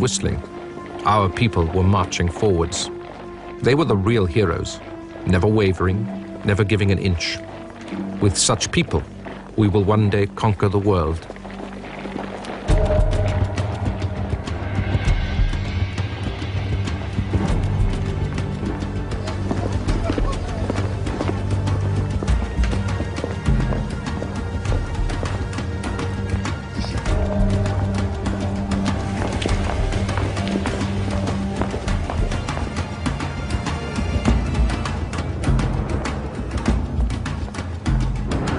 whistling. Our people were marching forwards. They were the real heroes, never wavering, never giving an inch. With such people, we will one day conquer the world.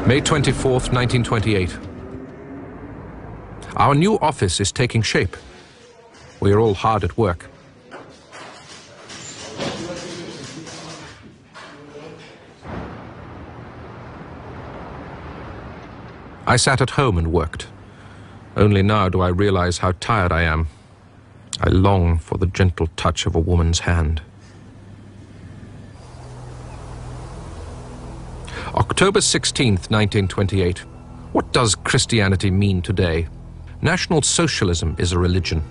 May 24th, 1928. Our new office is taking shape. We are all hard at work. I sat at home and worked. Only now do I realize how tired I am. I long for the gentle touch of a woman's hand. October 16th, 1928. What does Christianity mean today? National Socialism is a religion.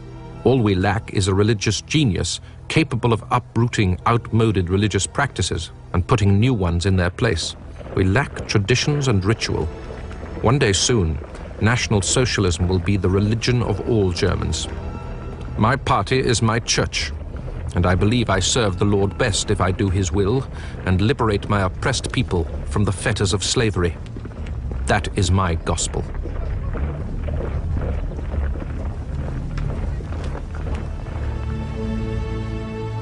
All we lack is a religious genius capable of uprooting outmoded religious practices and putting new ones in their place. We lack traditions and ritual. One day soon, National Socialism will be the religion of all Germans. My party is my church, and I believe I serve the Lord best if I do His will and liberate my oppressed people from the fetters of slavery. That is my gospel.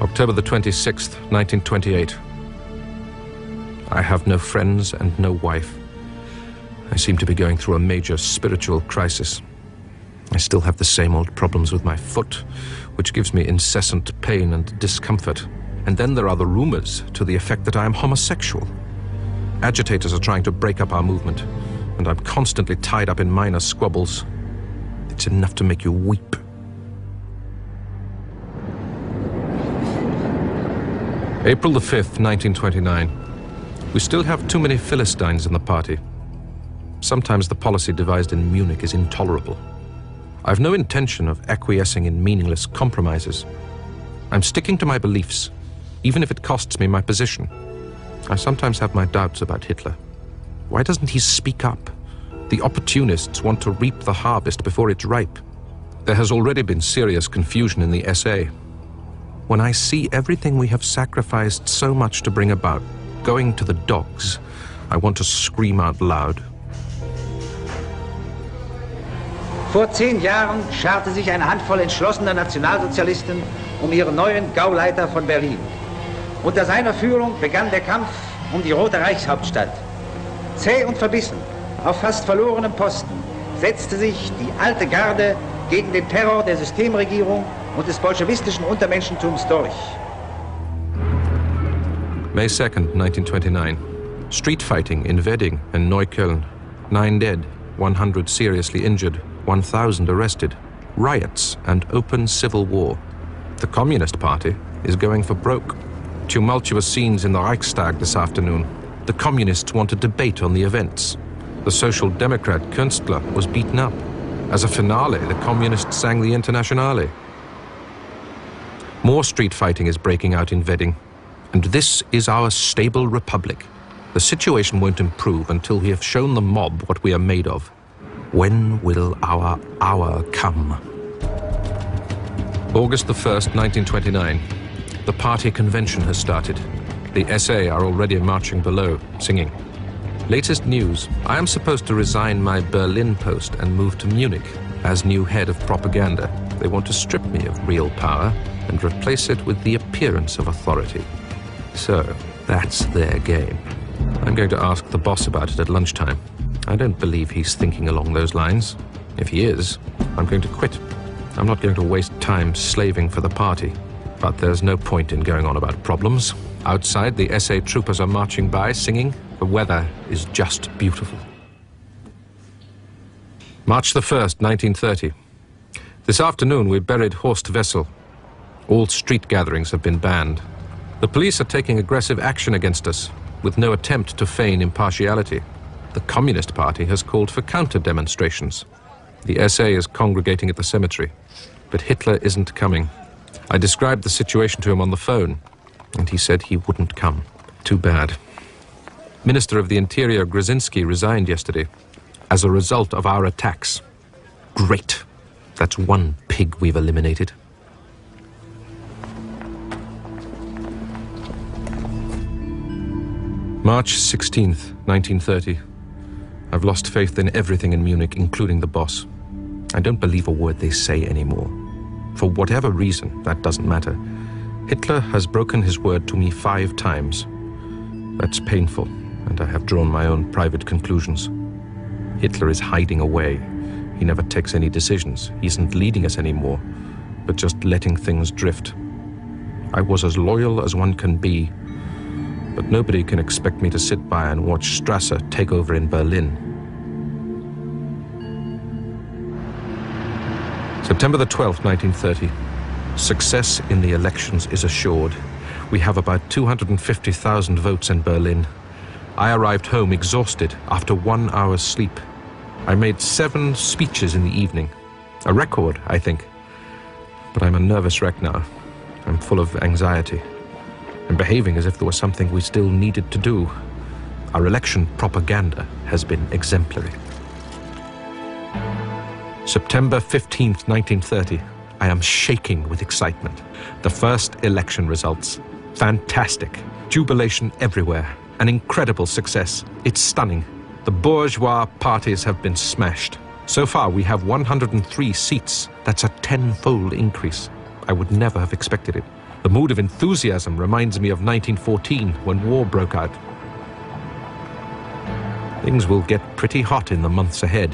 October the 26th, 1928. I have no friends and no wife. I seem to be going through a major spiritual crisis. I still have the same old problems with my foot, which gives me incessant pain and discomfort. And then there are the rumors to the effect that I am homosexual. Agitators are trying to break up our movement, and I'm constantly tied up in minor squabbles. It's enough to make you weep. April the 5th, 1929. We still have too many Philistines in the party. Sometimes the policy devised in Munich is intolerable. I've no intention of acquiescing in meaningless compromises. I'm sticking to my beliefs, even if it costs me my position. I sometimes have my doubts about Hitler. Why doesn't he speak up? The opportunists want to reap the harvest before it's ripe. There has already been serious confusion in the SA. When I see everything we have sacrificed so much to bring about going to the dogs, I want to scream out loud. Vor 10 Jahren scharte sich eine Handvoll entschlossener Nationalsozialisten ihren neuen Gauleiter von Berlin. Unter seiner Führung begann der Kampf die Rote Reichshauptstadt. Zäh und verbissen, auf fast verlorenem Posten, setzte sich die alte Garde gegen den Terror der Systemregierung und des bolschewistischen Untermenschentums durch. May 2nd, 1929. Street fighting in Wedding and Neukölln. 9 dead, 100 seriously injured, 1,000 arrested. Riots and open civil war. The Communist Party is going for broke. Tumultuous scenes in the Reichstag this afternoon. The Communists want a debate on the events. The Social Democrat Künstler was beaten up. As a finale, the Communists sang the Internationale. More street fighting is breaking out in Wedding. And this is our stable republic. The situation won't improve until we have shown the mob what we are made of. When will our hour come? August the 1st, 1929. The party convention has started. The SA are already marching below, singing. Latest news, I am supposed to resign my Berlin post and move to Munich as new head of propaganda. They want to strip me of real power and replace it with the appearance of authority. So, that's their game. I'm going to ask the boss about it at lunchtime. I don't believe he's thinking along those lines. If he is, I'm going to quit. I'm not going to waste time slaving for the party. But there's no point in going on about problems. Outside, the SA troopers are marching by, singing. The weather is just beautiful. March the 1st, 1930. This afternoon, we buried Horst Wessel. All street gatherings have been banned. The police are taking aggressive action against us, with no attempt to feign impartiality. The Communist Party has called for counter-demonstrations. The SA is congregating at the cemetery. But Hitler isn't coming. I described the situation to him on the phone, and he said he wouldn't come. Too bad. Minister of the Interior Grzinski resigned yesterday as a result of our attacks. Great. That's one pig we've eliminated. March 16th, 1930. I've lost faith in everything in Munich, including the boss. I don't believe a word they say anymore. For whatever reason, that doesn't matter. Hitler has broken his word to me 5 times. That's painful, and I have drawn my own private conclusions. Hitler is hiding away. He never takes any decisions. He isn't leading us anymore, but just letting things drift. I was as loyal as one can be, but nobody can expect me to sit by and watch Strasser take over in Berlin. September the 12th, 1930. Success in the elections is assured. We have about 250,000 votes in Berlin. I arrived home exhausted after 1 hour's sleep. I made 7 speeches in the evening. A record, I think. But I'm a nervous wreck now. I'm full of anxiety. I'm behaving as if there was something we still needed to do. Our election propaganda has been exemplary. September 15th, 1930. I am shaking with excitement. The first election results. Fantastic. Jubilation everywhere. An incredible success. It's stunning. The bourgeois parties have been smashed. So far, we have 103 seats. That's a 10-fold increase. I would never have expected it. The mood of enthusiasm reminds me of 1914, when war broke out. Things will get pretty hot in the months ahead.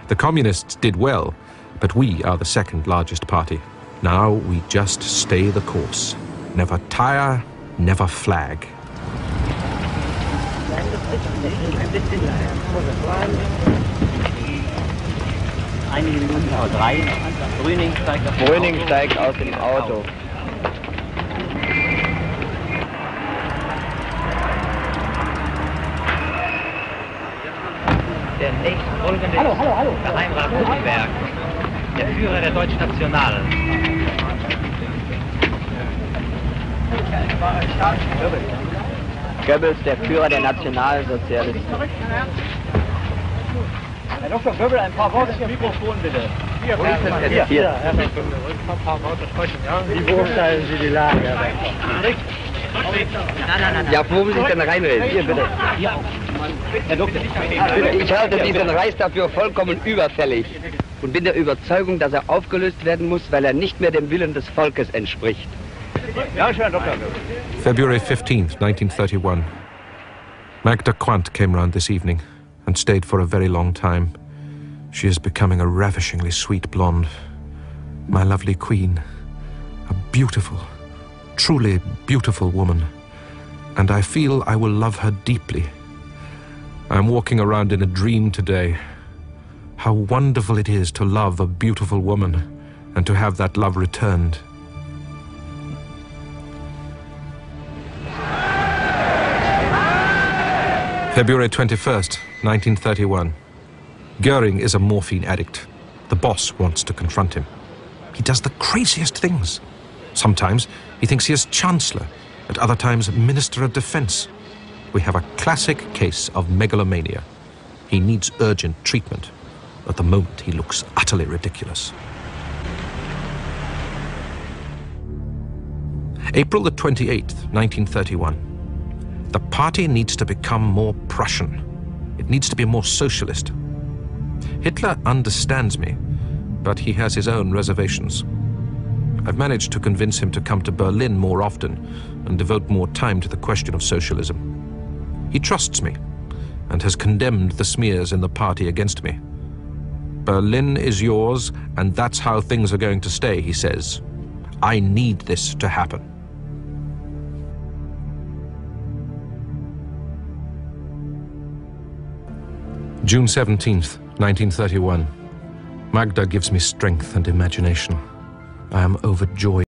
The communists did well, but we are the second largest party. Now we just stay the course. Never tire, never flag. Einige Minuten vor 3. Brüning steigt aus dem Auto. Der nächstfolgende Geheimrat Gutenberg, der Führer der Deutschnationalen. Goebbels, der Führer der Nationalsozialisten. Herr Dr. Goebbels, ein paar Worte zum Mikrofon, bitte. Hier, Herr Dr. Goebbels, ein paar Worte sprechen, ja? Wie beurteilen Sie die Lage, Herr Dr. Ja, wo will ich denn reinreden? Hier, bitte. Herr Doktor, ich halte diesen Reichstag für vollkommen überfällig und bin der Überzeugung, dass er aufgelöst werden muss, weil er nicht mehr dem Willen des Volkes entspricht. Ja, schön, Herr Doktor. February 15th, 1931. Magda Quandt came round this evening and stayed for a very long time. She is becoming a ravishingly sweet blonde. My lovely queen. A beautiful, truly beautiful woman. And I feel I will love her deeply. I'm walking around in a dream today. How wonderful it is to love a beautiful woman and to have that love returned. February 21st, 1931. Goering is a morphine addict. The boss wants to confront him. He does the craziest things. Sometimes he thinks he is Chancellor, at other times Minister of Defense. We have a classic case of megalomania. He needs urgent treatment. At the moment, he looks utterly ridiculous. April the 28th, 1931. The party needs to become more Prussian. It needs to be more socialist. Hitler understands me, but he has his own reservations. I've managed to convince him to come to Berlin more often and devote more time to the question of socialism. He trusts me and has condemned the smears in the party against me. Berlin is yours, and that's how things are going to stay, he says. I need this to happen. June 17th, 1931. Magda gives me strength and imagination. I am overjoyed.